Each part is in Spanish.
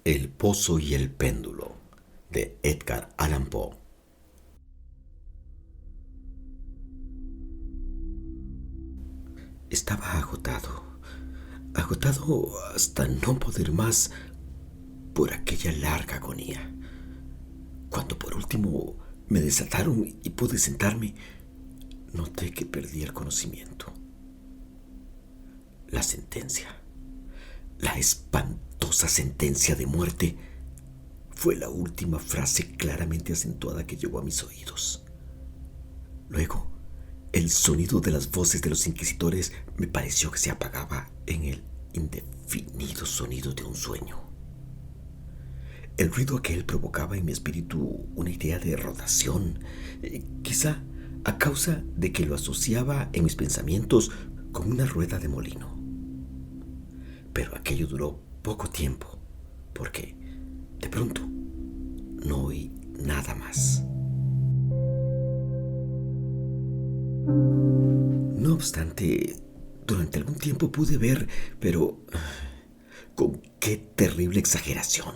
El pozo y el péndulo de Edgar Allan Poe. Estaba agotado hasta no poder más por aquella larga agonía. Cuando por último me desataron y pude sentarme, noté que perdí el conocimiento. La sentencia, la espantosa sentencia de muerte, fue la última frase claramente acentuada que llegó a mis oídos. Luego, el sonido de las voces de los inquisidores me pareció que se apagaba en el indefinido sonido de un sueño. El ruido aquel provocaba en mi espíritu una idea de rotación, quizá a causa de que lo asociaba en mis pensamientos con una rueda de molino. Pero aquello duró poco tiempo, porque de pronto no oí nada más. No obstante, durante algún tiempo pude ver, pero con qué terrible exageración.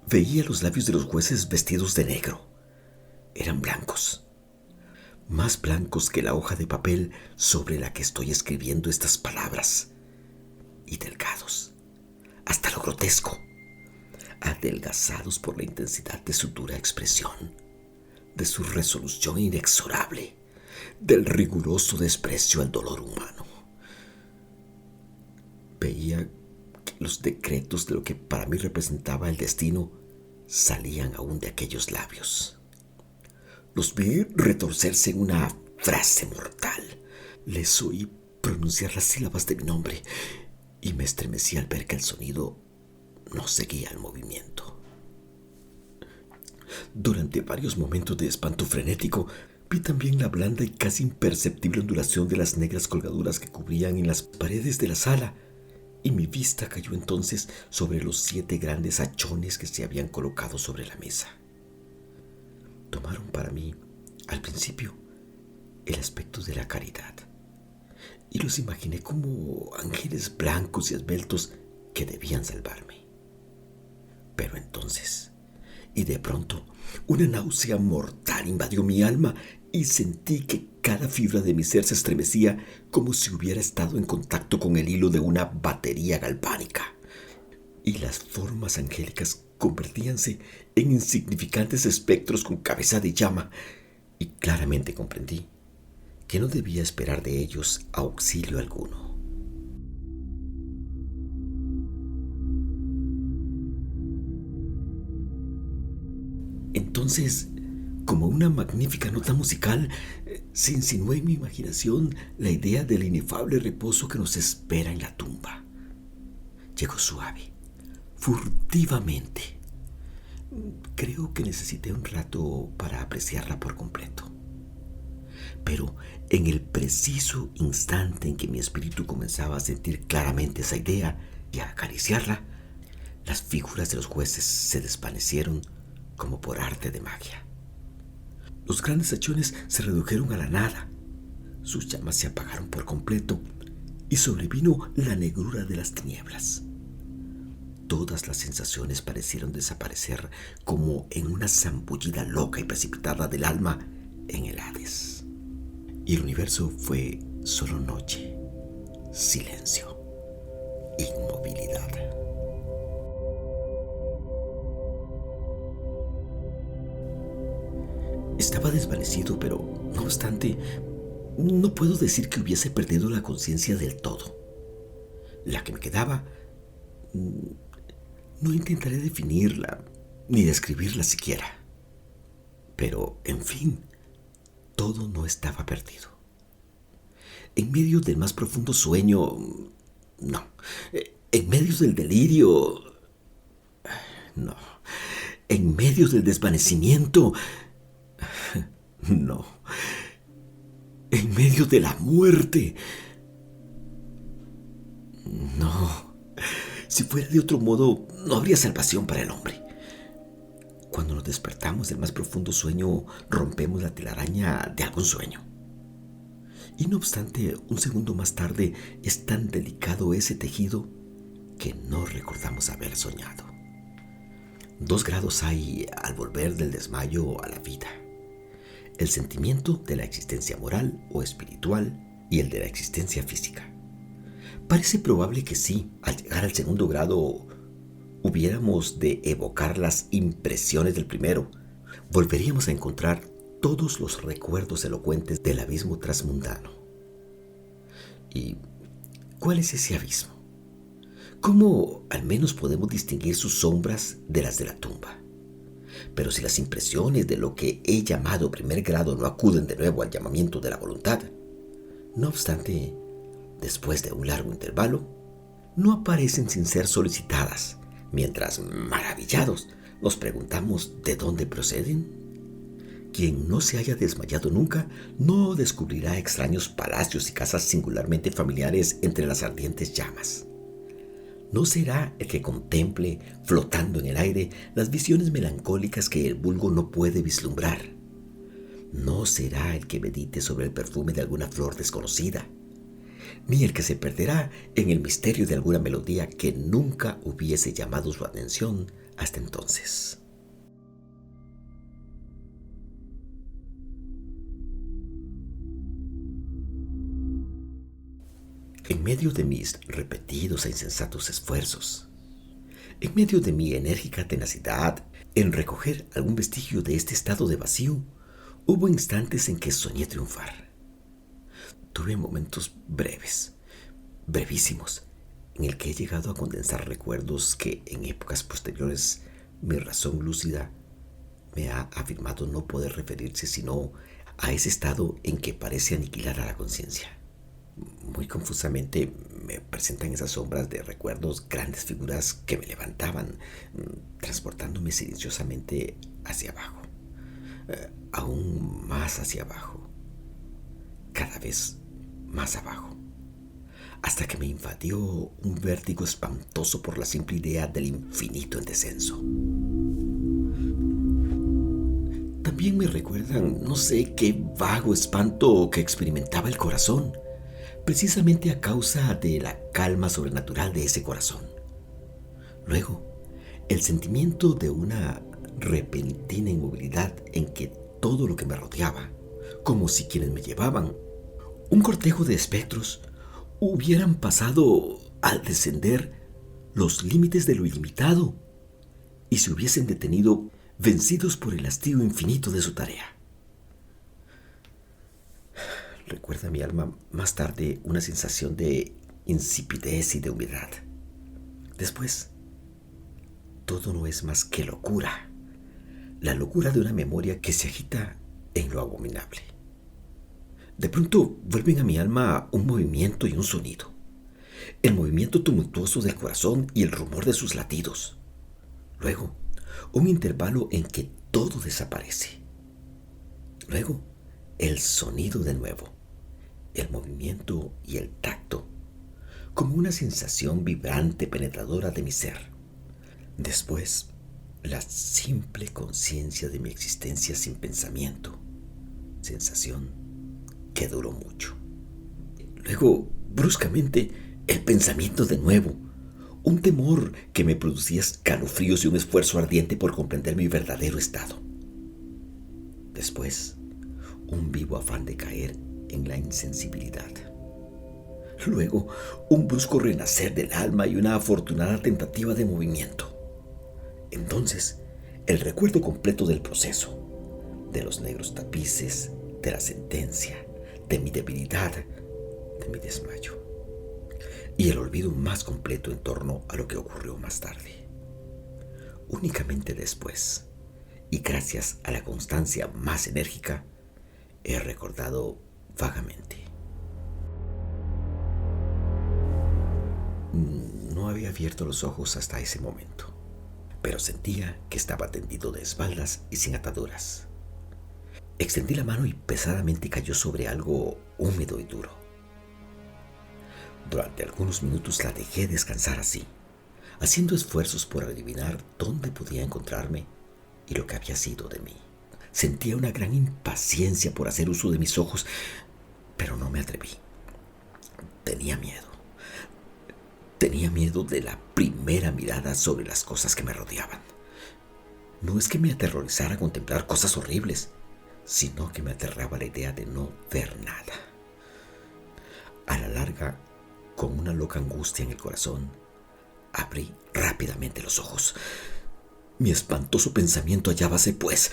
Veía los labios de los jueces vestidos de negro. Eran blancos, más blancos que la hoja de papel sobre la que estoy escribiendo estas palabras, y delgados, hasta lo grotesco, adelgazados por la intensidad de su dura expresión, de su resolución inexorable, del riguroso desprecio al dolor humano. Veía que los decretos de lo que para mí representaba el destino salían aún de aquellos labios. Los vi retorcerse en una frase mortal. Les oí pronunciar las sílabas de mi nombre y me estremecí al ver que el sonido no seguía el movimiento. Durante varios momentos de espanto frenético, vi también la blanda y casi imperceptible ondulación de las negras colgaduras que cubrían en las paredes de la sala, y mi vista cayó entonces sobre los 7 grandes hachones que se habían colocado sobre la mesa. Tomaron para mí, al principio, el aspecto de la caridad, y los imaginé como ángeles blancos y esbeltos que debían salvarme. Pero entonces, y de pronto, una náusea mortal invadió mi alma y sentí que cada fibra de mi ser se estremecía como si hubiera estado en contacto con el hilo de una batería galvánica. Y las formas angélicas convertíanse en insignificantes espectros con cabeza de llama, y claramente comprendí que no debía esperar de ellos auxilio alguno. Entonces, como una magnífica nota musical, se insinuó en mi imaginación la idea del inefable reposo que nos espera en la tumba. Llegó suave, furtivamente. Creo que necesité un rato para apreciarla por completo. Pero en el preciso instante en que mi espíritu comenzaba a sentir claramente esa idea y a acariciarla, las figuras de los jueces se desvanecieron como por arte de magia. Los grandes hachones se redujeron a la nada, sus llamas se apagaron por completo y sobrevino la negrura de las tinieblas. Todas las sensaciones parecieron desaparecer como en una zambullida loca y precipitada del alma en el Hades. Y el universo fue solo noche, silencio, inmovilidad. Estaba desvanecido, pero no obstante, no puedo decir que hubiese perdido la conciencia del todo. La que me quedaba, no intentaré definirla, ni describirla siquiera. Pero, en fin, todo no estaba perdido. En medio del más profundo sueño, no. En medio del delirio, no. En medio del desvanecimiento, no. En medio de la muerte, no. Si fuera de otro modo, no habría salvación para el hombre. Cuando nos despertamos del más profundo sueño, rompemos la telaraña de algún sueño. Y no obstante, un segundo más tarde es tan delicado ese tejido que no recordamos haber soñado. Dos grados hay al volver del desmayo a la vida: el sentimiento de la existencia moral o espiritual y el de la existencia física. Parece probable que sí, al llegar al segundo grado, hubiéramos de evocar las impresiones del primero. Volveríamos a encontrar todos los recuerdos elocuentes del abismo transmundano. ¿Y cuál es ese abismo? ¿Cómo al menos podemos distinguir sus sombras de las de la tumba? Pero si las impresiones de lo que he llamado primer grado no acuden de nuevo al llamamiento de la voluntad, no obstante, después de un largo intervalo, no aparecen sin ser solicitadas, mientras, maravillados, nos preguntamos de dónde proceden. Quien no se haya desmayado nunca no descubrirá extraños palacios y casas singularmente familiares entre las ardientes llamas. No será el que contemple, flotando en el aire, las visiones melancólicas que el vulgo no puede vislumbrar. No será el que medite sobre el perfume de alguna flor desconocida, ni el que se perderá en el misterio de alguna melodía que nunca hubiese llamado su atención hasta entonces. En medio de mis repetidos e insensatos esfuerzos, en medio de mi enérgica tenacidad en recoger algún vestigio de este estado de vacío, hubo instantes en que soñé triunfar. Tuve momentos breves, brevísimos, en el que he llegado a condensar recuerdos que en épocas posteriores mi razón lúcida me ha afirmado no poder referirse sino a ese estado en que parece aniquilar a la conciencia. Muy confusamente me presentan esas sombras de recuerdos grandes figuras que me levantaban, transportándome silenciosamente hacia abajo, aún más hacia abajo, cada vez más abajo, hasta que me invadió un vértigo espantoso por la simple idea del infinito en descenso. También me recuerdan no sé qué vago espanto que experimentaba el corazón, precisamente a causa de la calma sobrenatural de ese corazón. Luego, el sentimiento de una repentina inmovilidad en que todo lo que me rodeaba, como si quienes me llevaban, un cortejo de espectros, hubieran pasado al descender los límites de lo ilimitado y se hubiesen detenido vencidos por el hastío infinito de su tarea. Recuerda mi alma más tarde una sensación de insipidez y de humedad. Después, todo no es más que locura, la locura de una memoria que se agita en lo abominable. De pronto vuelven a mi alma un movimiento y un sonido, el movimiento tumultuoso del corazón y el rumor de sus latidos. Luego, un intervalo en que todo desaparece. Luego, el sonido de nuevo, el movimiento y el tacto, como una sensación vibrante penetradora de mi ser. Después, la simple conciencia de mi existencia sin pensamiento, sensación que duró mucho. Luego, bruscamente, el pensamiento de nuevo, un temor que me producía escalofríos y un esfuerzo ardiente por comprender mi verdadero estado. Después, un vivo afán de caer en la insensibilidad. Luego, un brusco renacer del alma y una afortunada tentativa de movimiento. Entonces, el recuerdo completo del proceso, de los negros tapices, de la sentencia, de mi debilidad, de mi desmayo, y el olvido más completo en torno a lo que ocurrió más tarde. Únicamente después, y gracias a la constancia más enérgica, he recordado vagamente. No había abierto los ojos hasta ese momento, pero sentía que estaba tendido de espaldas y sin ataduras. Extendí la mano y pesadamente cayó sobre algo húmedo y duro. Durante algunos minutos la dejé descansar así, haciendo esfuerzos por adivinar dónde podía encontrarme y lo que había sido de mí. Sentía una gran impaciencia por hacer uso de mis ojos, pero no me atreví. Tenía miedo. Tenía miedo de la primera mirada sobre las cosas que me rodeaban. No es que me aterrorizara contemplar cosas horribles, sino que me aterraba la idea de no ver nada. A la larga, con una loca angustia en el corazón, abrí rápidamente los ojos. Mi espantoso pensamiento hallábase, pues,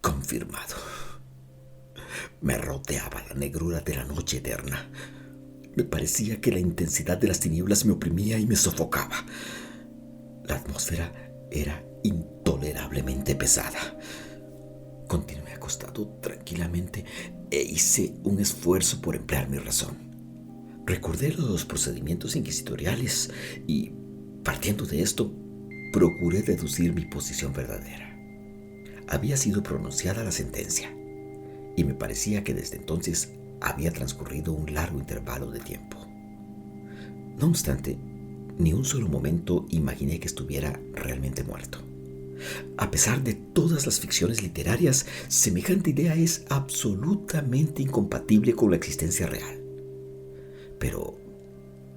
confirmado. Me rodeaba la negrura de la noche eterna. Me parecía que la intensidad de las tinieblas me oprimía y me sofocaba. La atmósfera era intolerablemente pesada. Continué acostado tranquilamente e hice un esfuerzo por emplear mi razón. Recordé los procedimientos inquisitoriales y, partiendo de esto, procuré deducir mi posición verdadera. Había sido pronunciada la sentencia y me parecía que desde entonces había transcurrido un largo intervalo de tiempo. No obstante, ni un solo momento imaginé que estuviera realmente muerto. A pesar de todas las ficciones literarias, semejante idea es absolutamente incompatible con la existencia real. Pero,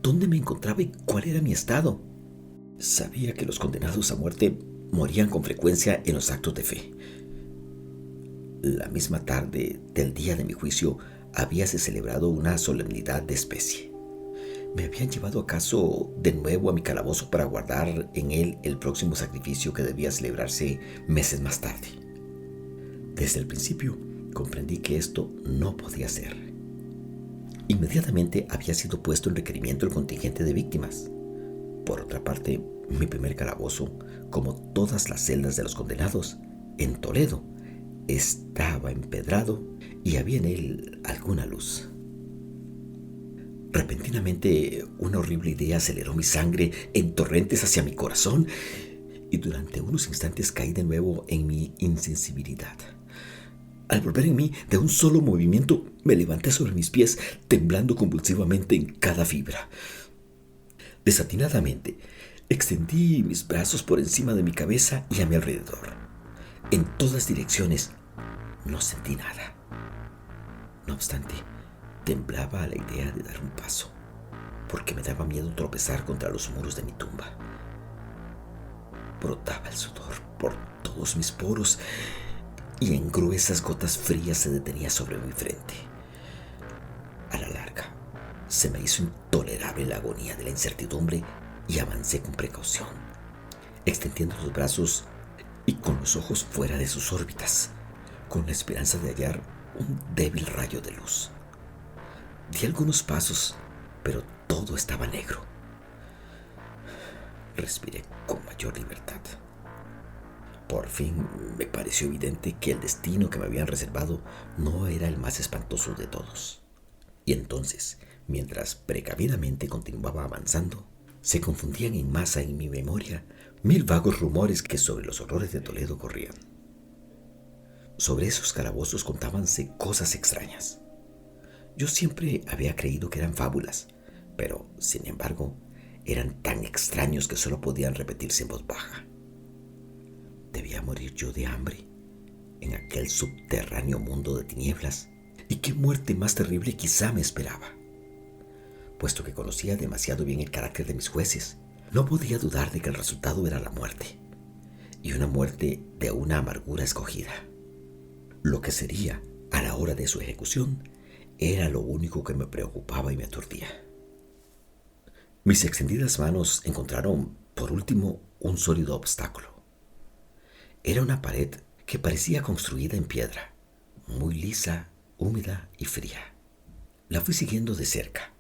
¿dónde me encontraba y cuál era mi estado? Sabía que los condenados a muerte morían con frecuencia en los actos de fe. La misma tarde del día de mi juicio habíase celebrado una solemnidad de especie. ¿Me habían llevado acaso de nuevo a mi calabozo para guardar en él el próximo sacrificio que debía celebrarse meses más tarde? Desde el principio comprendí que esto no podía ser. Inmediatamente había sido puesto en requerimiento el contingente de víctimas. Por otra parte, mi primer calabozo, como todas las celdas de los condenados, en Toledo, estaba empedrado y había en él alguna luz. Repentinamente, una horrible idea aceleró mi sangre en torrentes hacia mi corazón y durante unos instantes caí de nuevo en mi insensibilidad. Al volver en mí, de un solo movimiento, me levanté sobre mis pies, temblando convulsivamente en cada fibra. Desatinadamente, extendí mis brazos por encima de mi cabeza y a mi alrededor. En todas direcciones, no sentí nada. No obstante, temblaba a la idea de dar un paso, porque me daba miedo tropezar contra los muros de mi tumba. Brotaba el sudor por todos mis poros y en gruesas gotas frías se detenía sobre mi frente. A la larga, se me hizo intolerable la agonía de la incertidumbre y avancé con precaución, extendiendo los brazos y con los ojos fuera de sus órbitas, con la esperanza de hallar un débil rayo de luz. Di algunos pasos, pero todo estaba negro. Respiré con mayor libertad. Por fin me pareció evidente que el destino que me habían reservado no era el más espantoso de todos. Y entonces, mientras precavidamente continuaba avanzando, se confundían en masa en mi memoria 1000 vagos rumores que sobre los horrores de Toledo corrían. Sobre esos calabozos contábanse cosas extrañas. Yo siempre había creído que eran fábulas, pero, sin embargo, eran tan extraños que solo podían repetirse en voz baja. ¿Debía morir yo de hambre en aquel subterráneo mundo de tinieblas? ¿Y qué muerte más terrible quizá me esperaba? Puesto que conocía demasiado bien el carácter de mis jueces, no podía dudar de que el resultado era la muerte, y una muerte de una amargura escogida. Lo que sería, a la hora de su ejecución, era lo único que me preocupaba y me aturdía. Mis extendidas manos encontraron, por último, un sólido obstáculo. Era una pared que parecía construida en piedra, muy lisa, húmeda y fría. La fui siguiendo de cerca,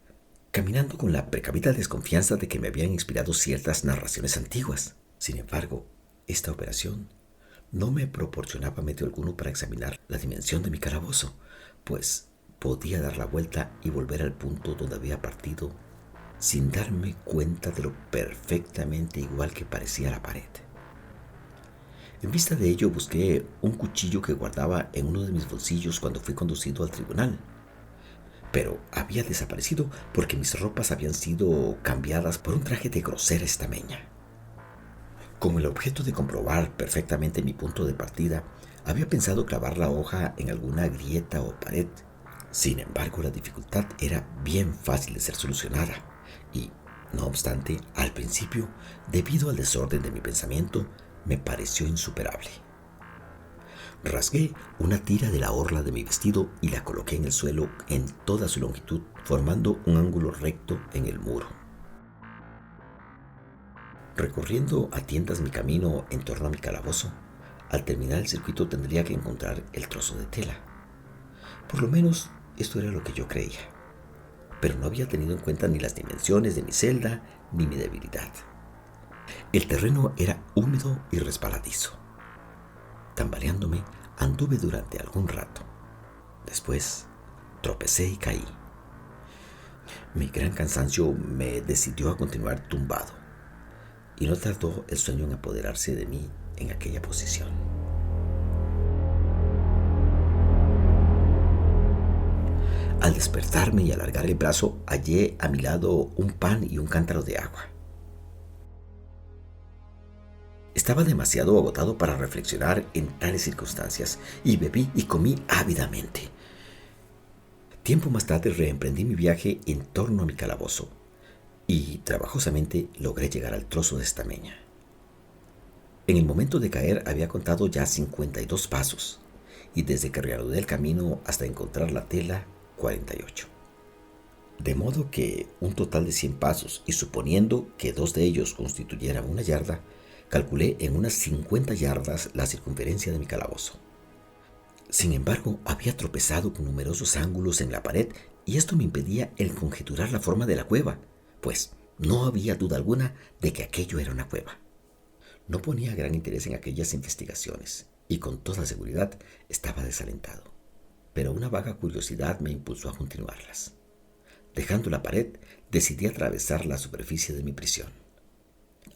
caminando con la precavida desconfianza de que me habían inspirado ciertas narraciones antiguas. Sin embargo, esta operación no me proporcionaba medio alguno para examinar la dimensión de mi calabozo, pues podía dar la vuelta y volver al punto donde había partido sin darme cuenta de lo perfectamente igual que parecía la pared. En vista de ello, busqué un cuchillo que guardaba en uno de mis bolsillos cuando fui conducido al tribunal, pero había desaparecido porque mis ropas habían sido cambiadas por un traje de grosera estameña. Con el objeto de comprobar perfectamente mi punto de partida, había pensado clavar la hoja en alguna grieta o pared. Sin embargo, la dificultad era bien fácil de ser solucionada y, no obstante, al principio, debido al desorden de mi pensamiento, me pareció insuperable. Rasgué una tira de la orla de mi vestido y la coloqué en el suelo en toda su longitud, formando un ángulo recto en el muro. Recorriendo a tientas mi camino en torno a mi calabozo, al terminar el circuito tendría que encontrar el trozo de tela. Por lo menos esto era lo que yo creía, pero no había tenido en cuenta ni las dimensiones de mi celda ni mi debilidad. El terreno era húmedo y resbaladizo. Tambaleándome, anduve durante algún rato. Después, tropecé y caí. Mi gran cansancio me decidió a continuar tumbado, y no tardó el sueño en apoderarse de mí en aquella posición. Al despertarme y alargar el brazo, hallé a mi lado un pan y un cántaro de agua. Estaba demasiado agotado para reflexionar en tales circunstancias y bebí y comí ávidamente. Tiempo más tarde reemprendí mi viaje en torno a mi calabozo y trabajosamente logré llegar al trozo de estameña. En el momento de caer había contado ya 52 pasos y desde que reanudé el camino hasta encontrar la tela, 48. De modo que un total de 100 pasos y suponiendo que 2 de ellos constituyeran una yarda, calculé en unas 50 yardas la circunferencia de mi calabozo. Sin embargo, había tropezado con numerosos ángulos en la pared y esto me impedía el conjeturar la forma de la cueva, pues no había duda alguna de que aquello era una cueva. No ponía gran interés en aquellas investigaciones y con toda seguridad estaba desalentado, pero una vaga curiosidad me impulsó a continuarlas. Dejando la pared, decidí atravesar la superficie de mi prisión.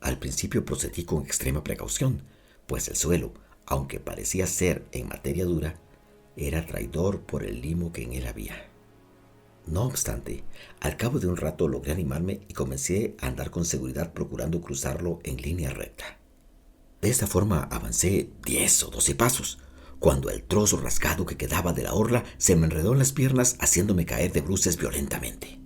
Al principio procedí con extrema precaución, pues el suelo, aunque parecía ser en materia dura, era traidor por el limo que en él había. No obstante, al cabo de un rato logré animarme y comencé a andar con seguridad procurando cruzarlo en línea recta. De esta forma avancé 10 o 12 pasos, cuando el trozo rasgado que quedaba de la orla se me enredó en las piernas haciéndome caer de bruces violentamente.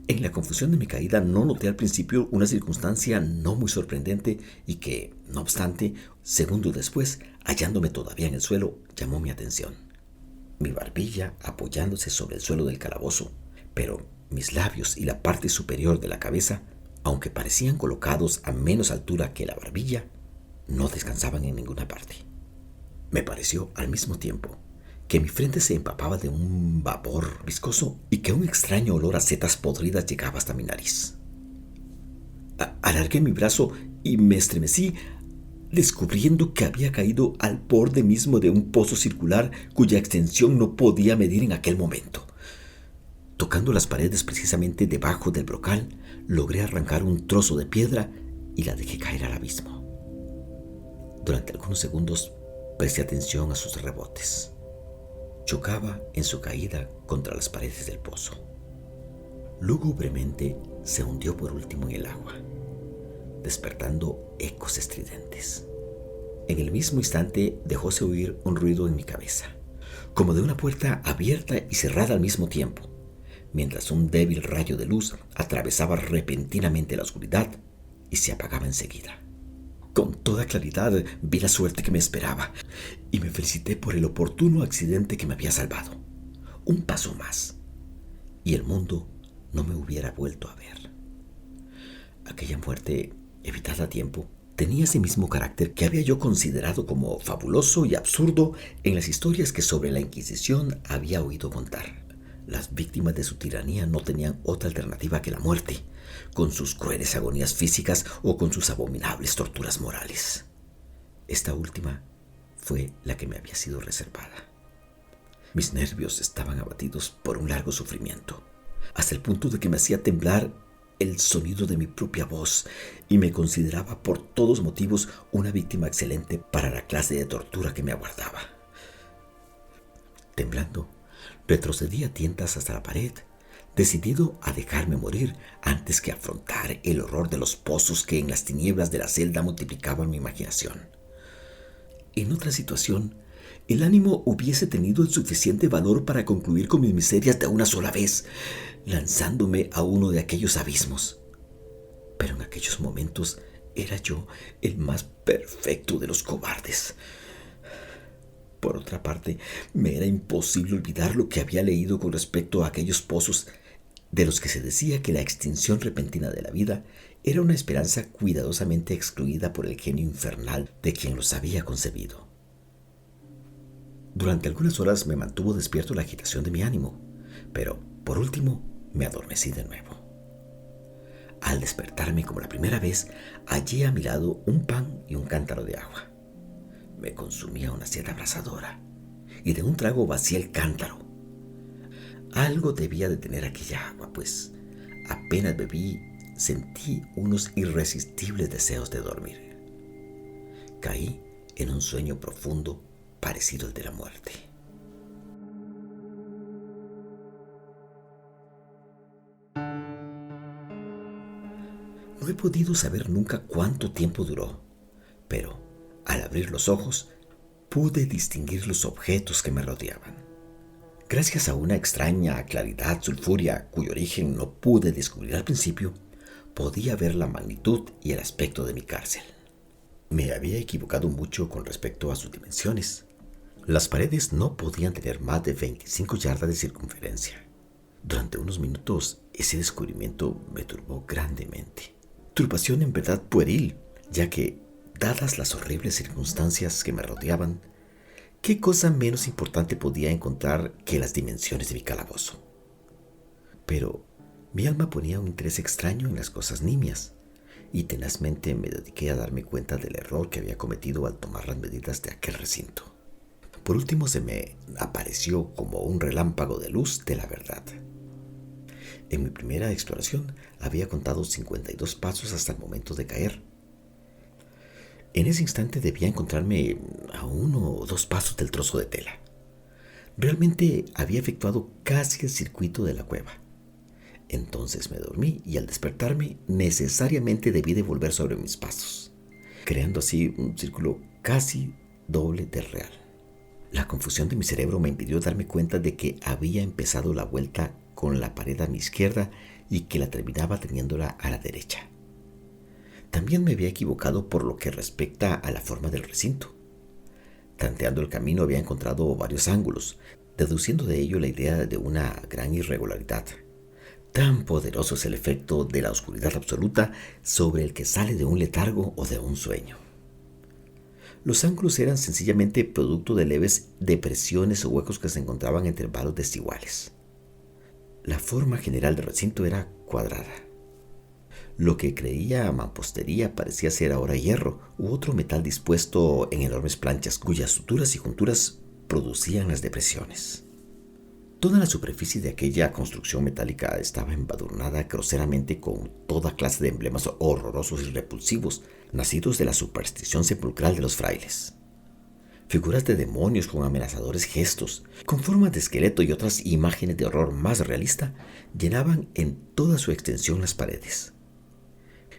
En la confusión de mi caída no noté al principio una circunstancia no muy sorprendente y que, no obstante, segundos después, hallándome todavía en el suelo, llamó mi atención. Mi barbilla apoyándose sobre el suelo del calabozo, pero mis labios y la parte superior de la cabeza, aunque parecían colocados a menos altura que la barbilla, no descansaban en ninguna parte. Me pareció al mismo tiempo que mi frente se empapaba de un vapor viscoso y que un extraño olor a setas podridas llegaba hasta mi nariz. Alargué mi brazo y me estremecí, descubriendo que había caído al borde mismo de un pozo circular cuya extensión no podía medir en aquel momento. Tocando las paredes precisamente debajo del brocal, logré arrancar un trozo de piedra y la dejé caer al abismo. Durante algunos segundos presté atención a sus rebotes. Chocaba en su caída contra las paredes del pozo. Lúgubremente se hundió por último en el agua, despertando ecos estridentes. En el mismo instante dejóse oír un ruido en mi cabeza, como de una puerta abierta y cerrada al mismo tiempo, mientras un débil rayo de luz atravesaba repentinamente la oscuridad y se apagaba enseguida. Con toda claridad vi la suerte que me esperaba y me felicité por el oportuno accidente que me había salvado. Un paso más y el mundo no me hubiera vuelto a ver. Aquella muerte, evitada a tiempo, tenía ese mismo carácter que había yo considerado como fabuloso y absurdo en las historias que sobre la Inquisición había oído contar. Las víctimas de su tiranía no tenían otra alternativa que la muerte, con sus crueles agonías físicas o con sus abominables torturas morales. Esta última fue la que me había sido reservada. Mis nervios estaban abatidos por un largo sufrimiento, hasta el punto de que me hacía temblar el sonido de mi propia voz y me consideraba por todos motivos una víctima excelente para la clase de tortura que me aguardaba. Temblando, retrocedí a tientas hasta la pared, decidido a dejarme morir antes que afrontar el horror de los pozos que en las tinieblas de la celda multiplicaban mi imaginación. En otra situación, el ánimo hubiese tenido el suficiente valor para concluir con mis miserias de una sola vez, lanzándome a uno de aquellos abismos. Pero en aquellos momentos Era yo el más perfecto de los cobardes. Por otra parte, me era imposible olvidar lo que había leído con respecto a aquellos pozos de los que se decía que la extinción repentina de la vida era una esperanza cuidadosamente excluida por el genio infernal de quien los había concebido. Durante algunas horas me mantuvo despierto la agitación de mi ánimo, pero por último me adormecí de nuevo. Al despertarme como la primera vez, hallé a mi lado un pan y un cántaro de agua. Me consumía una sed abrasadora y de un trago vacié el cántaro. Algo debía de tener aquella agua, pues apenas bebí sentí unos irresistibles deseos de dormir. Caí en un sueño profundo parecido al de la muerte. No he podido saber nunca cuánto tiempo duró, pero al abrir los ojos pude distinguir los objetos que me rodeaban. Gracias a una extraña claridad sulfúrea cuyo origen no pude descubrir al principio, podía ver la magnitud y el aspecto de mi cárcel. Me había equivocado mucho con respecto a sus dimensiones. Las paredes no podían tener más de 25 yardas de circunferencia. Durante unos minutos ese descubrimiento me turbó grandemente. Turbación en verdad pueril, ya que, dadas las horribles circunstancias que me rodeaban, ¿qué cosa menos importante podía encontrar que las dimensiones de mi calabozo? Pero mi alma ponía un interés extraño en las cosas nimias, y tenazmente me dediqué a darme cuenta del error que había cometido al tomar las medidas de aquel recinto. Por último se me apareció como un relámpago de luz de la verdad. En mi primera exploración había contado 52 pasos hasta el momento de caer. En ese instante debía encontrarme a 1 o 2 pasos del trozo de tela. Realmente había efectuado casi el circuito de la cueva. Entonces me dormí y al despertarme necesariamente debí de volver sobre mis pasos, creando así un círculo casi doble del real. La confusión de mi cerebro me impidió darme cuenta de que había empezado la vuelta con la pared a mi izquierda y que la terminaba teniéndola a la derecha. También me había equivocado por lo que respecta a la forma del recinto. Tanteando el camino había encontrado varios ángulos, deduciendo de ello la idea de una gran irregularidad. Tan poderoso es el efecto de la oscuridad absoluta sobre el que sale de un letargo o de un sueño. Los ángulos eran sencillamente producto de leves depresiones o huecos que se encontraban en intervalos desiguales. La forma general del recinto era cuadrada. Lo que creía mampostería parecía ser ahora hierro u otro metal dispuesto en enormes planchas cuyas suturas y junturas producían las depresiones. Toda la superficie de aquella construcción metálica estaba embadurnada groseramente con toda clase de emblemas horrorosos y repulsivos, nacidos de la superstición sepulcral de los frailes. Figuras de demonios con amenazadores gestos, con formas de esqueleto y otras imágenes de horror más realista, llenaban en toda su extensión las paredes.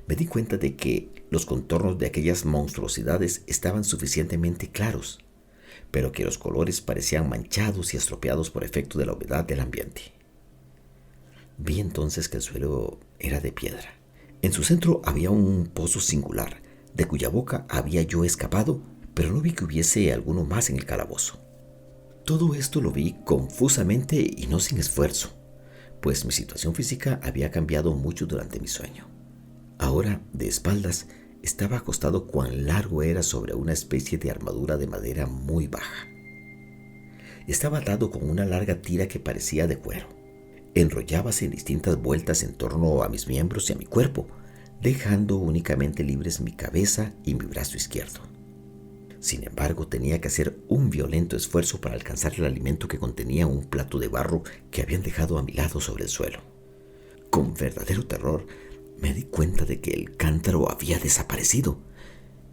Me di cuenta de que los contornos de aquellas monstruosidades estaban suficientemente claros, pero que los colores parecían manchados y estropeados por efecto de la humedad del ambiente. Vi entonces que el suelo era de piedra. En su centro había un pozo singular, de cuya boca había yo escapado, pero no vi que hubiese alguno más en el calabozo. Todo esto lo vi confusamente y no sin esfuerzo, pues mi situación física había cambiado mucho durante mi sueño. Ahora, de espaldas, estaba acostado cuán largo era sobre una especie de armadura de madera muy baja. Estaba atado con una larga tira que parecía de cuero. Enrollábase en distintas vueltas en torno a mis miembros y a mi cuerpo, dejando únicamente libres mi cabeza y mi brazo izquierdo. Sin embargo, tenía que hacer un violento esfuerzo para alcanzar el alimento que contenía un plato de barro que habían dejado a mi lado sobre el suelo. Con verdadero terror, me di cuenta de que el cántaro había desaparecido.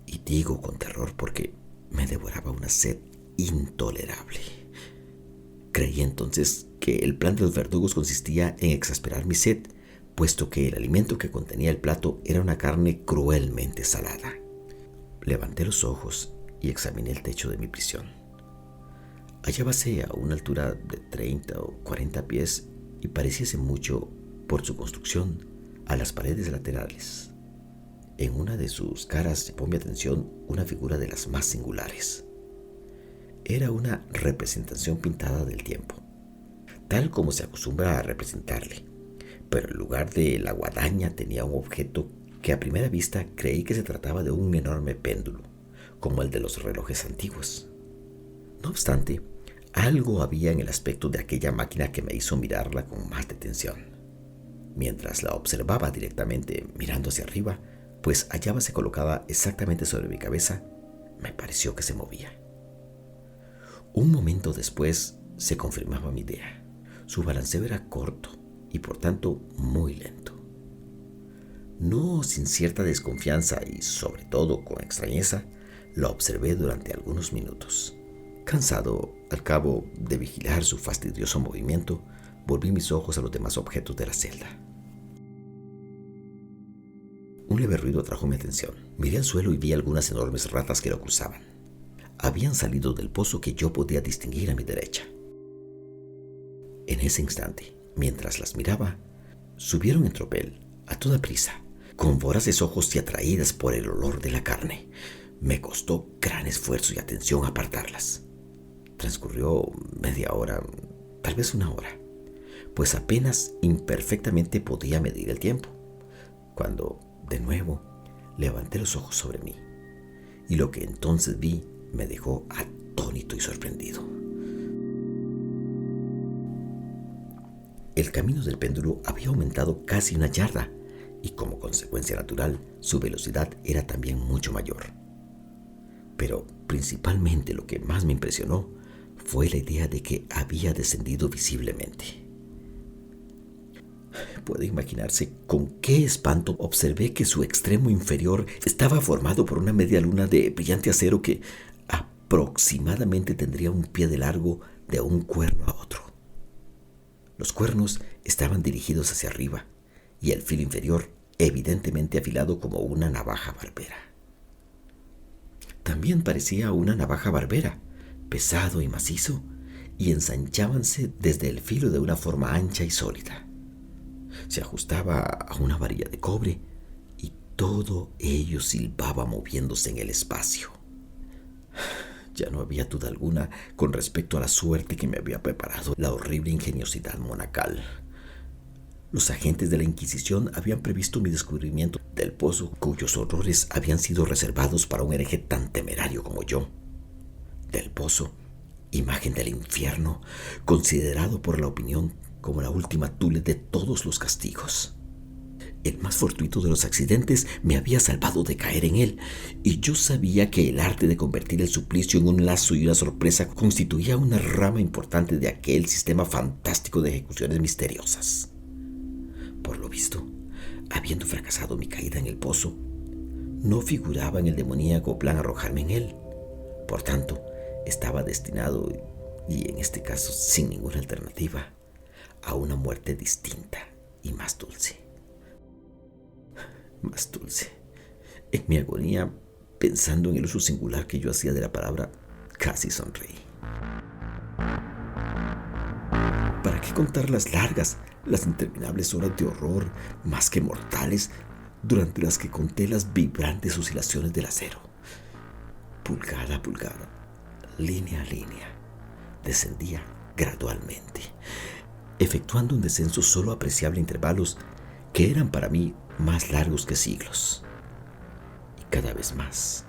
Y digo con terror porque me devoraba una sed intolerable. Creí entonces que el plan de los verdugos consistía en exasperar mi sed, puesto que el alimento que contenía el plato era una carne cruelmente salada. Levanté los ojos y examiné el techo de mi prisión. Hallábase a una altura de 30 o 40 pies y pareciese mucho, por su construcción, a las paredes laterales. En una de sus caras llamó mi atención una figura de las más singulares. Era una representación pintada del tiempo, tal como se acostumbra a representarle, pero en lugar de la guadaña tenía un objeto que a primera vista creí que se trataba de un enorme péndulo, como el de los relojes antiguos. No obstante, algo había en el aspecto de aquella máquina que me hizo mirarla con más detención. Mientras la observaba directamente mirando hacia arriba, pues hallábase colocada exactamente sobre mi cabeza, me pareció que se movía. Un momento después se confirmaba mi idea. Su balanceo era corto y por tanto muy lento. No sin cierta desconfianza y sobre todo con extrañeza, la observé durante algunos minutos. Cansado, al cabo de vigilar su fastidioso movimiento, volví mis ojos a los demás objetos de la celda. Un leve ruido atrajo mi atención. Miré al suelo y vi algunas enormes ratas que lo cruzaban. Habían salido del pozo que yo podía distinguir a mi derecha. En ese instante, mientras las miraba, subieron en tropel, a toda prisa, con voraces ojos y atraídas por el olor de la carne. Me costó gran esfuerzo y atención apartarlas. Transcurrió media hora, tal vez una hora, pues apenas imperfectamente podía medir el tiempo, cuando, de nuevo, levanté los ojos sobre mí, y lo que entonces vi me dejó atónito y sorprendido. El camino del péndulo había aumentado casi 1 yarda, y como consecuencia natural, su velocidad era también mucho mayor. Pero principalmente lo que más me impresionó fue la idea de que había descendido visiblemente. Puede imaginarse con qué espanto observé que su extremo inferior estaba formado por una media luna de brillante acero que aproximadamente tendría 1 pie de largo de un cuerno a otro. Los cuernos estaban dirigidos hacia arriba y el filo inferior evidentemente afilado como una navaja barbera. También parecía una navaja barbera, pesado y macizo, y ensanchábanse desde el filo de una forma ancha y sólida. Se ajustaba a una varilla de cobre y todo ello silbaba moviéndose en el espacio. Ya no había duda alguna con respecto a la suerte que me había preparado la horrible ingeniosidad monacal. Los agentes de la Inquisición habían previsto mi descubrimiento del pozo cuyos horrores habían sido reservados para un hereje tan temerario como yo. Del pozo, imagen del infierno, considerado por la opinión como la última tule de todos los castigos. El más fortuito de los accidentes me había salvado de caer en él, y yo sabía que el arte de convertir el suplicio en un lazo y una sorpresa constituía una rama importante de aquel sistema fantástico de ejecuciones misteriosas. Por lo visto, habiendo fracasado mi caída en el pozo, no figuraba en el demoníaco plan arrojarme en él. Por tanto, estaba destinado, y en este caso sin ninguna alternativa, a una muerte distinta y más dulce. Más dulce. En mi agonía, pensando en el uso singular que yo hacía de la palabra, casi sonreí. ¿Para qué contar las largas, las interminables horas de horror, más que mortales, durante las que conté las vibrantes oscilaciones del acero? Pulgada a pulgada, línea a línea, descendía gradualmente, efectuando un descenso solo apreciable a intervalos que eran para mí más largos que siglos. Y cada vez más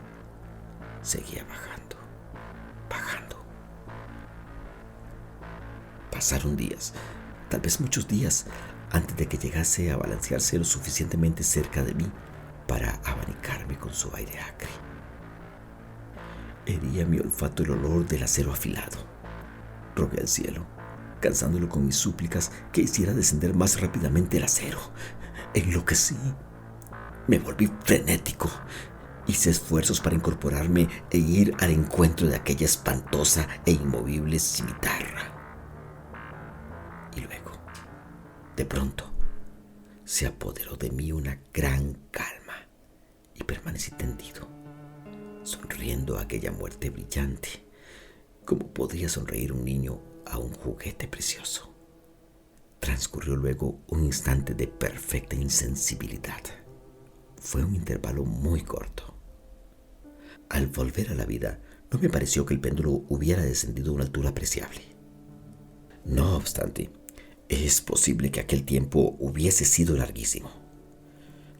seguía bajando, bajando. Pasaron días, tal vez muchos días, antes de que llegase a balancearse lo suficientemente cerca de mí para abanicarme con su aire acre. Hería mi olfato el olor del acero afilado. Rogué al cielo, cansándolo con mis súplicas, que hiciera descender más rápidamente el acero. Enloquecí. Me volví frenético. Hice esfuerzos para incorporarme e ir al encuentro de aquella espantosa e inmovible cimitarra. Y luego, de pronto, se apoderó de mí una gran calma y permanecí tendido, sonriendo a aquella muerte brillante, como podría sonreír un niño a un juguete precioso. Transcurrió luego un instante de perfecta insensibilidad. fue un intervalo muy corto. Al volver a la vida, no me pareció que el péndulo hubiera descendido a una altura apreciable. No obstante, es posible que aquel tiempo hubiese sido larguísimo.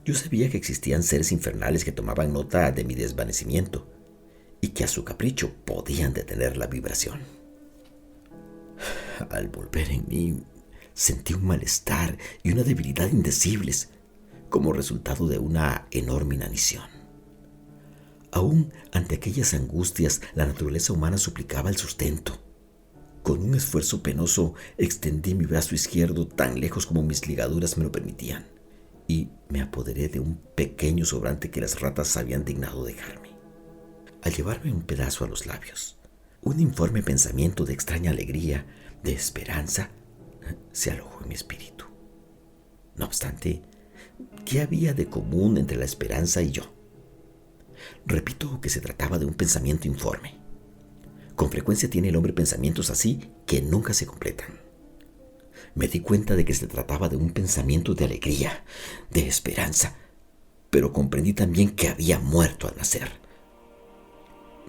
Yo sabía que existían seres infernales que tomaban nota de mi desvanecimiento y que a su capricho podían detener la vibración. Al volver en mí, sentí un malestar y una debilidad indecibles como resultado de una enorme inanición. Aún ante aquellas angustias, la naturaleza humana suplicaba el sustento. Con un esfuerzo penoso, extendí mi brazo izquierdo tan lejos como mis ligaduras me lo permitían y me apoderé de un pequeño sobrante que las ratas habían dignado dejarme. Al llevarme un pedazo a los labios, un informe pensamiento de extraña alegría, de esperanza, se alojó en mi espíritu. No obstante, ¿qué había de común entre la esperanza y yo? Repito que se trataba de un pensamiento informe. Con frecuencia tiene el hombre pensamientos así que nunca se completan. Me di cuenta de que se trataba de un pensamiento de alegría, de esperanza, pero comprendí también que había muerto al nacer.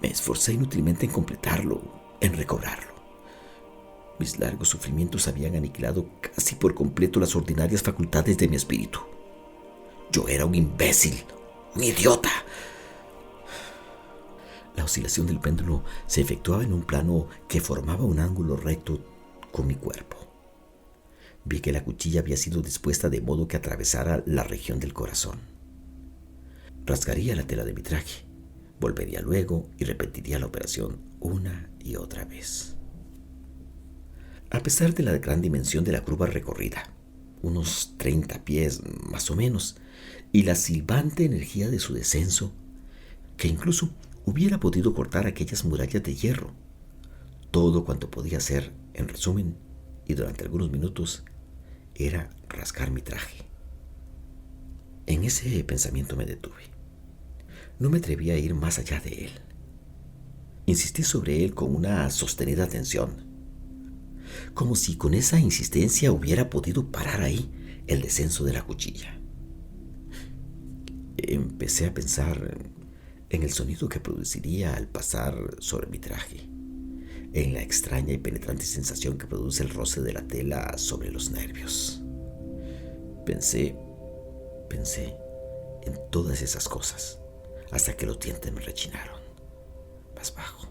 Me esforcé inútilmente en completarlo, en recobrarlo. Mis largos sufrimientos habían aniquilado casi por completo las ordinarias facultades de mi espíritu. Yo era un imbécil, un idiota. La oscilación del péndulo se efectuaba en un plano que formaba un ángulo recto con mi cuerpo. Vi que la cuchilla había sido dispuesta de modo que atravesara la región del corazón. Rasgaría la tela de mi traje, volvería luego y repetiría la operación una y otra vez. A pesar de la gran dimensión de la curva recorrida, unos 30 pies más o menos, y la silbante energía de su descenso, que incluso hubiera podido cortar aquellas murallas de hierro, todo cuanto podía hacer, en resumen, y durante algunos minutos, era rasgar mi traje. En ese pensamiento me detuve. No me atreví a ir más allá de él. Insistí sobre él con una sostenida atención, como si con esa insistencia hubiera podido parar ahí el descenso de la cuchilla. Empecé a pensar en el sonido que produciría al pasar sobre mi traje, en la extraña y penetrante sensación que produce el roce de la tela sobre los nervios. Pensé en todas esas cosas hasta que los dientes me rechinaron. Más bajo,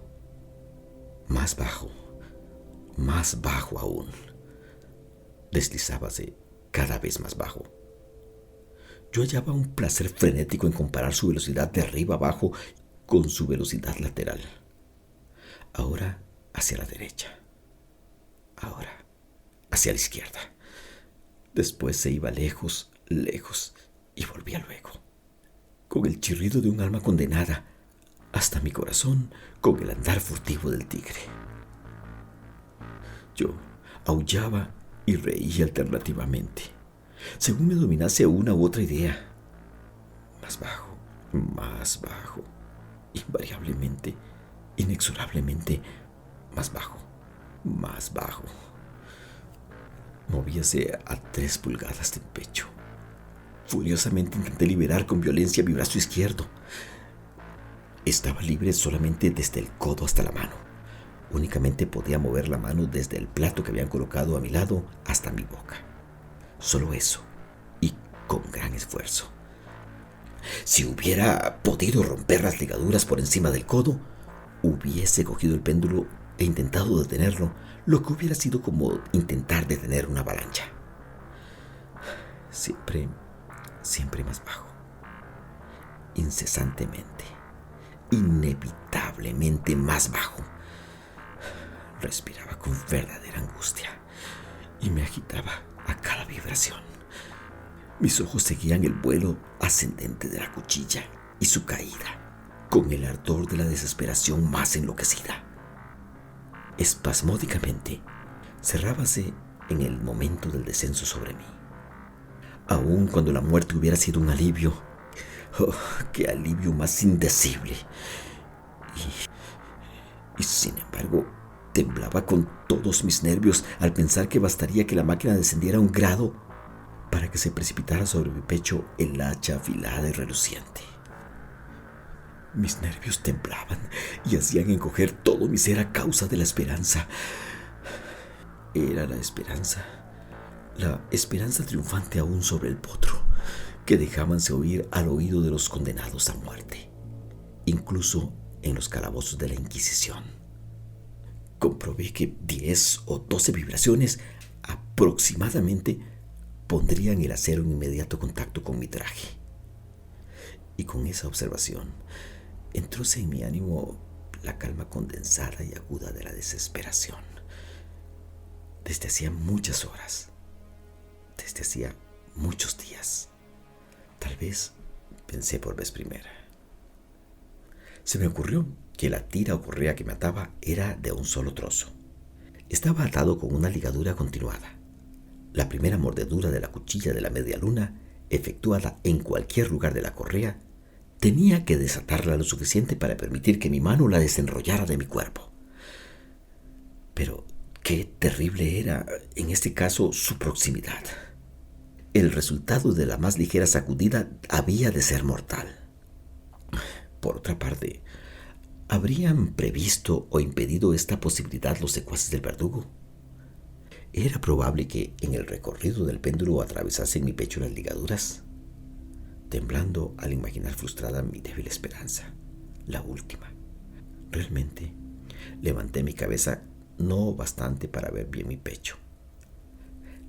más bajo, más bajo aún. Deslizábase cada vez más bajo. Yo hallaba un placer frenético en comparar su velocidad de arriba abajo con su velocidad lateral. Ahora hacia la derecha, ahora hacia la izquierda. Después se iba lejos, lejos, y volvía luego, con el chirrido de un alma condenada, hasta mi corazón con el andar furtivo del tigre. Yo aullaba y reía alternativamente, según me dominase una u otra idea. Más bajo, invariablemente, inexorablemente, más bajo. Movíase a 3 pulgadas del pecho. Furiosamente intenté liberar con violencia mi brazo izquierdo. Estaba libre solamente desde el codo hasta la mano. Únicamente podía mover la mano desde el plato que habían colocado a mi lado hasta mi boca. Solo eso, y con gran esfuerzo. Si hubiera podido romper las ligaduras por encima del codo, hubiese cogido el péndulo e intentado detenerlo, lo que hubiera sido como intentar detener una avalancha. Siempre más bajo, incesantemente, inevitablemente más bajo. Respiraba con verdadera angustia y me agitaba a cada vibración. Mis ojos seguían el vuelo ascendente de la cuchilla y su caída con el ardor de la desesperación más enloquecida. Espasmódicamente cerrábase en el momento del descenso sobre mí. Aun cuando la muerte hubiera sido un alivio, oh, qué alivio más indecible. Y sin embargo, temblaba con todos mis nervios al pensar que bastaría que la máquina descendiera un grado para para que se precipitara sobre mi pecho el hacha afilada y reluciente. Mis nervios temblaban y hacían encoger todo mi ser a causa de la esperanza. Era la esperanza triunfante aún sobre el potro, que dejábanse oír al oído de los condenados a muerte, incluso en los calabozos de la Inquisición. Comprobé que 10 o 12 vibraciones aproximadamente pondrían el acero en inmediato contacto con mi traje. Y con esa observación entróse en mi ánimo la calma condensada y aguda de la desesperación. Desde hacía muchas horas, desde hacía muchos días, tal vez pensé por vez primera. Se me ocurrió que la tira o correa que me ataba era de un solo trozo. Estaba atado con una ligadura continuada. La primera mordedura de la cuchilla de la media luna, efectuada en cualquier lugar de la correa, tenía que desatarla lo suficiente para permitir que mi mano la desenrollara de mi cuerpo. Pero qué terrible era, en este caso, su proximidad. El resultado de la más ligera sacudida había de ser mortal. Por otra parte, ¿habrían previsto o impedido esta posibilidad los secuaces del verdugo? ¿Era probable que en el recorrido del péndulo atravesasen mi pecho las ligaduras? Temblando al imaginar frustrada mi débil esperanza, la última. Realmente, levanté mi cabeza no bastante para ver bien mi pecho.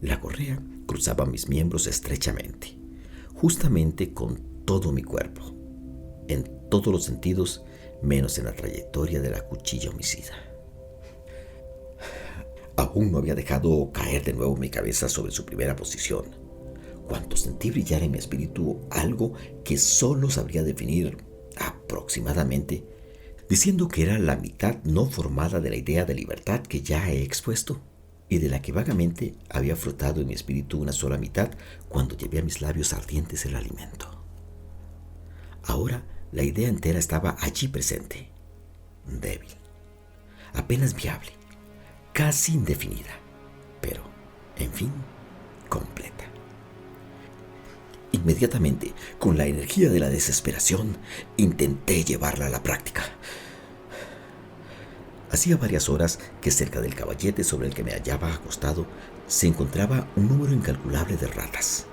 La correa cruzaba mis miembros estrechamente, justamente con todo mi cuerpo, en todos los sentidos, menos en la trayectoria de la cuchilla homicida. Aún no había dejado caer de nuevo mi cabeza sobre su primera posición, cuando sentí brillar en mi espíritu algo que solo sabría definir aproximadamente, diciendo que era la mitad no formada de la idea de libertad que ya he expuesto, y de la que vagamente había frotado en mi espíritu una sola mitad cuando llevé a mis labios ardientes el alimento. Ahora la idea entera estaba allí presente, débil, apenas viable, casi indefinida, pero, en fin, completa. Inmediatamente, con la energía de la desesperación, intenté llevarla a la práctica. Hacía varias horas que cerca del caballete sobre el que me hallaba acostado se encontraba un número incalculable de ratas.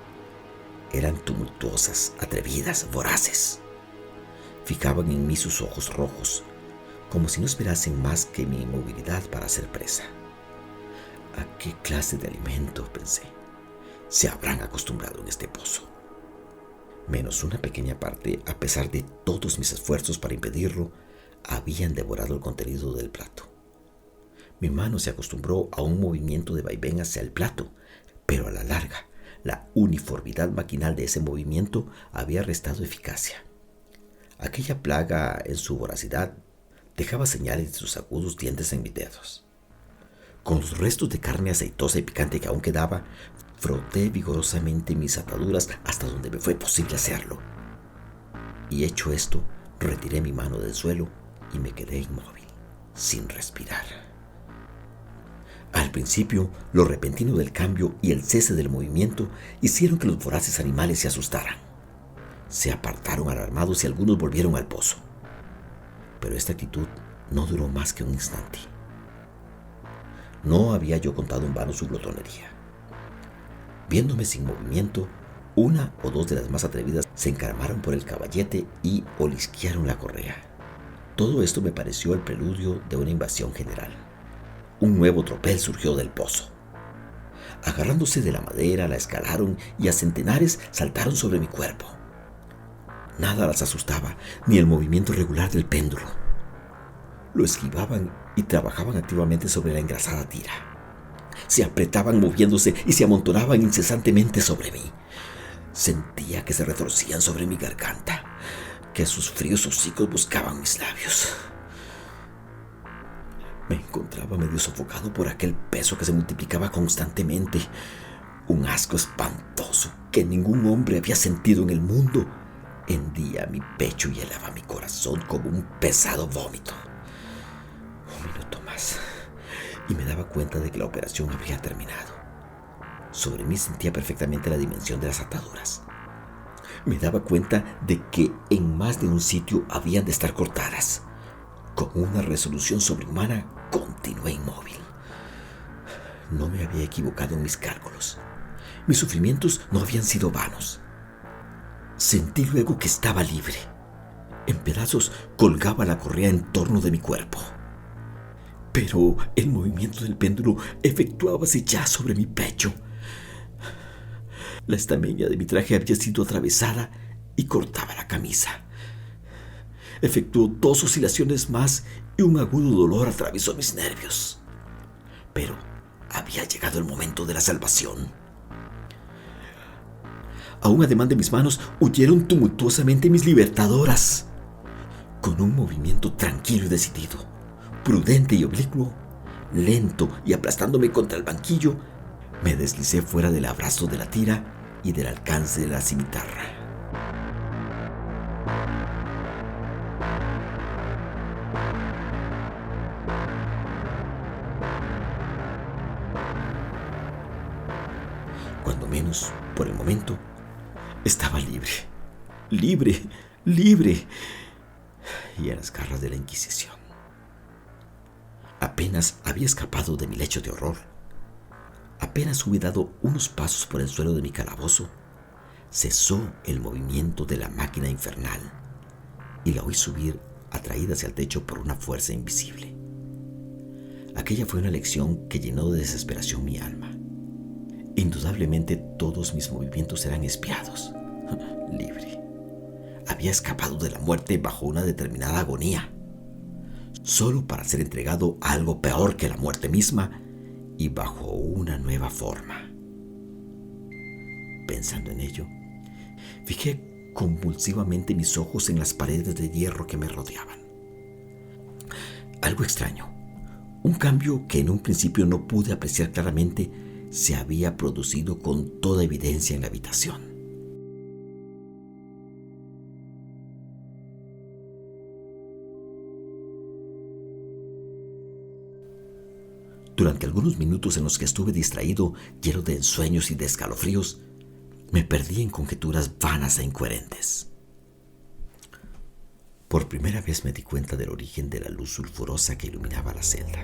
Eran tumultuosas, atrevidas, voraces. Fijaban en mí sus ojos rojos, como si no esperasen más que mi inmovilidad para hacer presa. ¿A qué clase de alimento, pensé, se habrán acostumbrado en este pozo? Menos una pequeña parte, a pesar de todos mis esfuerzos para impedirlo, habían devorado el contenido del plato. Mi mano se acostumbró a un movimiento de vaivén hacia el plato, pero a la larga, la uniformidad maquinal de ese movimiento había restado eficacia. Aquella plaga, en su voracidad, dejaba señales de sus agudos dientes en mis dedos. Con los restos de carne aceitosa y picante que aún quedaba, froté vigorosamente mis ataduras hasta donde me fue posible hacerlo. Y hecho esto, retiré mi mano del suelo y me quedé inmóvil, sin respirar. Al principio, lo repentino del cambio y el cese del movimiento hicieron que los voraces animales se asustaran. Se apartaron alarmados y algunos volvieron al pozo. Pero esta actitud no duró más que un instante. No había yo contado en vano su glotonería. Viéndome sin movimiento, una o dos de las más atrevidas se encaramaron por el caballete y olisquearon la correa. Todo esto me pareció el preludio de una invasión general. Un nuevo tropel surgió del pozo. Agarrándose de la madera, la escalaron y a centenares saltaron sobre mi cuerpo. Nada las asustaba, ni el movimiento regular del péndulo. Lo esquivaban y trabajaban activamente sobre la engrasada tira. Se apretaban moviéndose y se amontonaban incesantemente sobre mí. Sentía que se retorcían sobre mi garganta, que sus fríos hocicos buscaban mis labios. Me encontraba medio sofocado por aquel peso que se multiplicaba constantemente. Un asco espantoso que ningún hombre había sentido en el mundo hendía mi pecho y helaba mi corazón como un pesado vómito. Un minuto más y me daba cuenta de que la operación habría terminado. Sobre mí sentía perfectamente la dimensión de las ataduras. Me daba cuenta de que en más de un sitio habían de estar cortadas. Con una resolución sobrehumana, continué inmóvil. No me había equivocado en mis cálculos. Mis sufrimientos no habían sido vanos. Sentí luego que estaba libre. En pedazos colgaba la correa en torno de mi cuerpo. Pero el movimiento del péndulo efectuábase ya sobre mi pecho. La estamenta de mi traje había sido atravesada y cortaba la camisa. Efectuó 2 oscilaciones más y un agudo dolor atravesó mis nervios. Pero había llegado el momento de la salvación. A un ademán de mis manos huyeron tumultuosamente mis libertadoras. Con un movimiento tranquilo y decidido, prudente y oblicuo, lento y aplastándome contra el banquillo, me deslicé fuera del abrazo de la tira y del alcance de la cimitarra. Cuando menos, por el momento, estaba libre, libre, libre, y a las garras de la Inquisición. Apenas había escapado de mi lecho de horror. Apenas hube dado unos pasos por el suelo de mi calabozo, cesó el movimiento de la máquina infernal y la oí subir atraída hacia el techo por una fuerza invisible. Aquella fue una lección que llenó de desesperación mi alma. Indudablemente todos mis movimientos eran espiados. Libre. Había escapado de la muerte bajo una determinada agonía, solo para ser entregado a algo peor que la muerte misma y bajo una nueva forma. Pensando en ello, fijé convulsivamente mis ojos en las paredes de hierro que me rodeaban. Algo extraño, un cambio que en un principio no pude apreciar claramente, se había producido con toda evidencia en la habitación. Durante algunos minutos en los que estuve distraído, lleno de ensueños y de escalofríos, me perdí en conjeturas vanas e incoherentes. Por primera vez me di cuenta del origen de la luz sulfurosa que iluminaba la celda.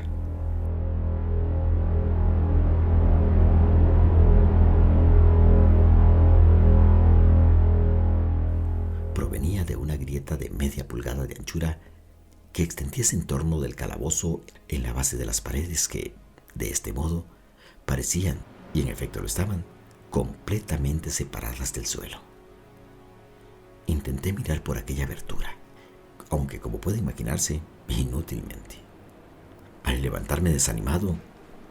Provenía de una grieta de media pulgada de anchura que extendíase en torno del calabozo en la base de las paredes que, de este modo, parecían, y en efecto lo estaban, completamente separadas del suelo. Intenté mirar por aquella abertura, aunque, como puede imaginarse, inútilmente. Al levantarme desanimado,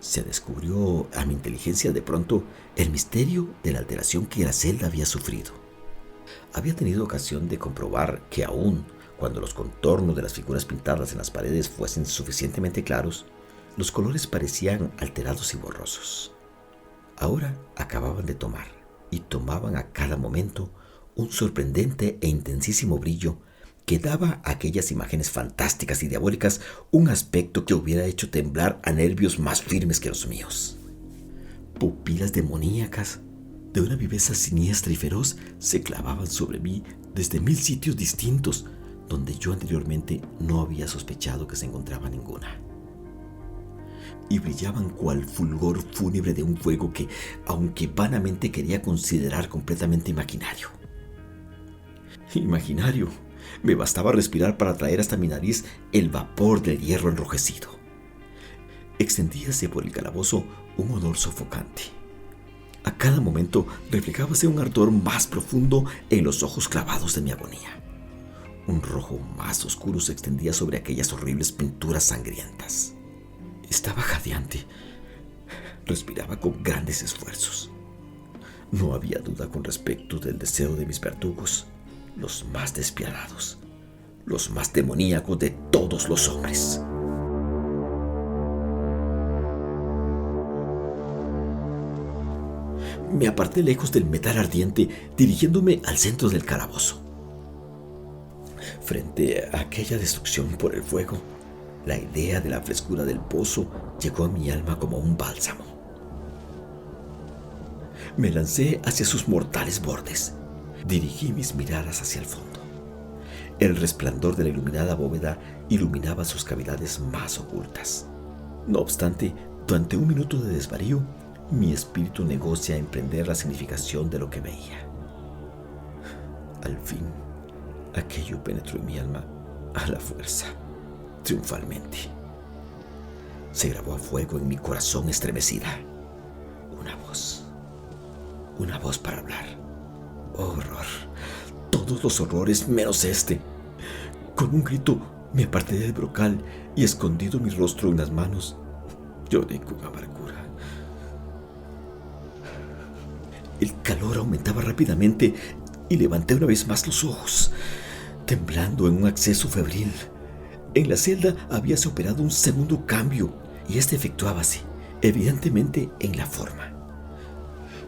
se descubrió a mi inteligencia de pronto el misterio de la alteración que la celda había sufrido. Había tenido ocasión de comprobar que aún cuando los contornos de las figuras pintadas en las paredes fuesen suficientemente claros, los colores parecían alterados y borrosos. Ahora acababan de tomar, y tomaban a cada momento, un sorprendente e intensísimo brillo que daba a aquellas imágenes fantásticas y diabólicas un aspecto que hubiera hecho temblar a nervios más firmes que los míos. Pupilas demoníacas, de una viveza siniestra y feroz, se clavaban sobre mí desde 1000 sitios distintos, donde yo anteriormente no había sospechado que se encontraba ninguna. Y brillaban cual fulgor fúnebre de un fuego que, aunque vanamente quería considerar completamente imaginario. Imaginario. Me bastaba respirar para traer hasta mi nariz el vapor del hierro enrojecido. Extendíase por el calabozo un olor sofocante. A cada momento reflejábase un ardor más profundo en los ojos clavados de mi agonía. Un rojo más oscuro se extendía sobre aquellas horribles pinturas sangrientas. Estaba jadeante. Respiraba con grandes esfuerzos. No había duda con respecto del deseo de mis verdugos, los más despiadados, los más demoníacos de todos los hombres. Me aparté lejos del metal ardiente, dirigiéndome al centro del calabozo. Frente a aquella destrucción por el fuego, la idea de la frescura del pozo llegó a mi alma como un bálsamo. Me lancé hacia sus mortales bordes. Dirigí mis miradas hacia el fondo. El resplandor de la iluminada bóveda iluminaba sus cavidades más ocultas. No obstante, durante un minuto de desvarío, mi espíritu negocia emprender la significación de lo que veía. Al fin, aquello penetró en mi alma a la fuerza, triunfalmente. Se grabó a fuego en mi corazón estremecida. Una voz para hablar. Oh, horror. Todos los horrores menos este. Con un grito me aparté del brocal y, escondido mi rostro en las manos, lloré con amargura. El calor aumentaba rápidamente y levanté una vez más los ojos, temblando en un acceso febril. En la celda habíase operado un segundo cambio y este efectuábase, evidentemente, en la forma.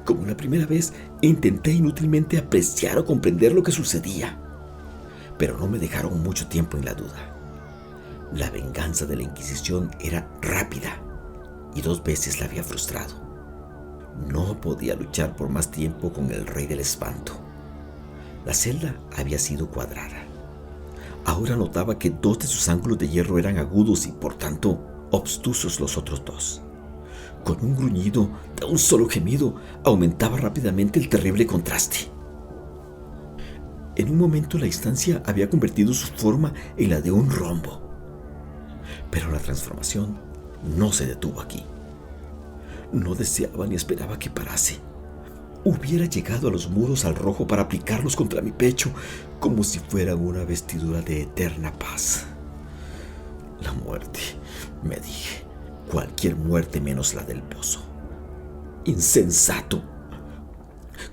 Como la primera vez, intenté inútilmente apreciar o comprender lo que sucedía, pero no me dejaron mucho tiempo en la duda. La venganza de la Inquisición era rápida y 2 veces la había frustrado. No podía luchar por más tiempo con el rey del espanto. La celda había sido cuadrada. Ahora notaba que 2 de sus ángulos de hierro eran agudos y, por tanto, obtusos los otros 2. Con un gruñido, de un solo gemido, aumentaba rápidamente el terrible contraste. En un momento la instancia había convertido su forma en la de un rombo. Pero la transformación no se detuvo aquí. No deseaba ni esperaba que parase. Hubiera llegado a los muros al rojo para aplicarlos contra mi pecho, como si fueran una vestidura de eterna paz. La muerte, me dije. Cualquier muerte menos la del pozo. ¡Insensato!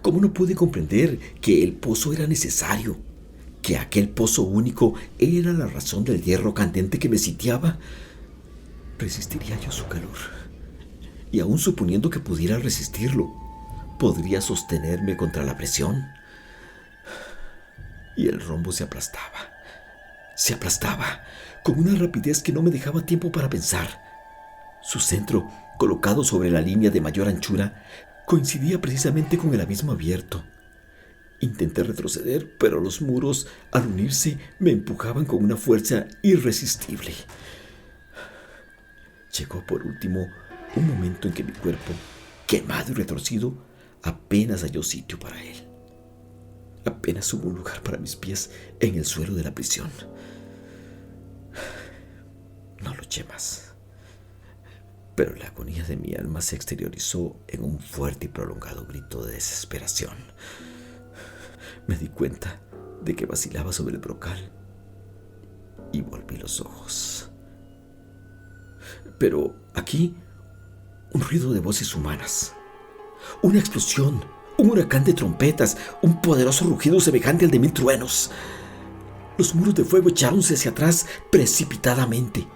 ¿Cómo no pude comprender que el pozo era necesario? ¿Que aquel pozo único era la razón del hierro candente que me sitiaba? ¿Resistiría yo su calor? Y aún suponiendo que pudiera resistirlo, ¿podría sostenerme contra la presión? Y el rombo se aplastaba, con una rapidez que no me dejaba tiempo para pensar. Su centro, colocado sobre la línea de mayor anchura, coincidía precisamente con el abismo abierto. Intenté retroceder, pero los muros, al unirse, me empujaban con una fuerza irresistible. Llegó por último un momento en que mi cuerpo, quemado y retorcido, apenas halló sitio para él. Apenas hubo un lugar para mis pies en el suelo de la prisión. No luché más. Pero la agonía de mi alma se exteriorizó en un fuerte y prolongado grito de desesperación. Me di cuenta de que vacilaba sobre el brocal y volví los ojos. Pero aquí, un ruido de voces humanas, una explosión, un huracán de trompetas, un poderoso rugido semejante al de 1000 truenos. Los muros de fuego echáronse hacia atrás precipitadamente.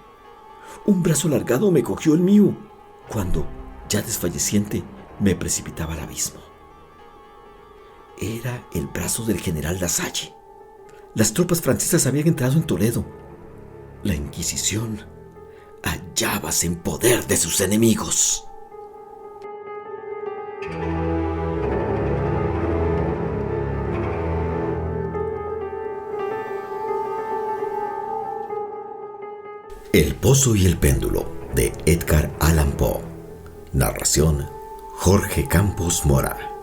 Un brazo alargado me cogió el mío, cuando, ya desfalleciente, me precipitaba al abismo. Era el brazo del general Lasalle. Las tropas francesas habían entrado en Toledo. La Inquisición hallábase en poder de sus enemigos. El pozo y el péndulo, de Edgar Allan Poe. Narración: Jorge Campos Mora.